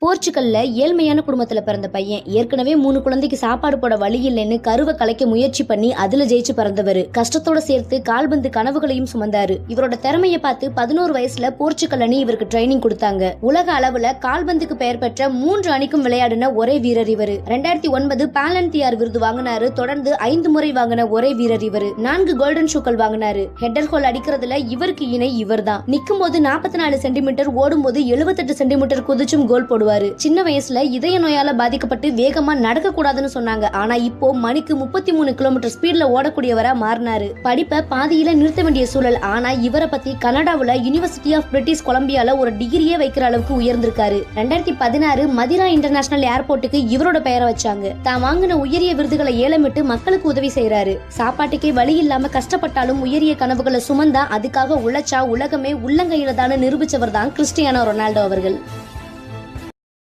போர்ச்சுகல்ல ஏழ்மையான குடும்பத்துல பிறந்த பையன் ஏற்கனவே 3 குழந்தைக்கு சாப்பாடு போட வழி இல்லைன்னு கருவை கலைக்க முயற்சி பண்ணி அதுல ஜெயிச்சு பிறந்தவர். கஷ்டத்தோட சேர்த்து கால்பந்து கனவுகளையும் சுமந்தாரு. இவரோட திறமைய பார்த்து 11 வயசுல போர்ச்சுகல் அணி இவருக்கு ட்ரைனிங் கொடுத்தாங்க. உலக அளவுல கால்பந்துக்கு பெயர் பெற்ற 3 அணிக்கும் விளையாடின ஒரே வீரர் இவரு. 2009 பாலன்டியார் விருது வாங்கினாரு. தொடர்ந்து 5 முறை வாங்கின ஒரே வீரர் இவரு. 4 கோல்டன் ஷூக்கள் வாங்கினாரு. ஹெட்டர் கோல் அடிக்கிறதுல இவருக்கு இணை இவர் தான். நிக்கும் போது 44 சென்டிமீட்டர், ஓடும் போது 78 சென்டிமீட்டர் குதிச்சும் கோல் போடுவாரு. சின்ன வயசுல இதய நோயால பாதிக்கப்பட்டு வேகமா நடக்க கூடாதுன்னு சொன்னாங்க. ஆனா இப்போ மணிக்கு 33 கிலோமீட்டர் ஸ்பீட்ல ஓடக்கூடியவரா மாறினாரு. படிப்பை பாதியில நிறுத்த வேண்டிய சூழல். ஆனா இவரை பத்தி கனடாவுல யூனிவர்சிட்டி ஆஃப் பிரிட்டிஷ் கொலம்பியால ஒரு டிகிரியே வைக்கிற அளவுக்கு உயர்ந்திருக்காரு. 2016 மதிரா இன்டர்நேஷனல் ஏர்போர்ட்டுக்கு இவரோட பெயரை வச்சாங்க. தான் வாங்கின உயரிய விருதுகளை ஏலமிட்டு மக்களுக்கு உதவி செய்யறாரு. சாப்பாட்டுக்கே வழி இல்லாம கஷ்டப்பட்டாலும் உயரிய கனவுகளை சுமந்தா அதுக்காக உழைச்சா உலகமே உள்ளங்கையில தானே நிரூபிச்சவர் தான் கிறிஸ்டியானோ ரொனால்டோ அவர்கள்.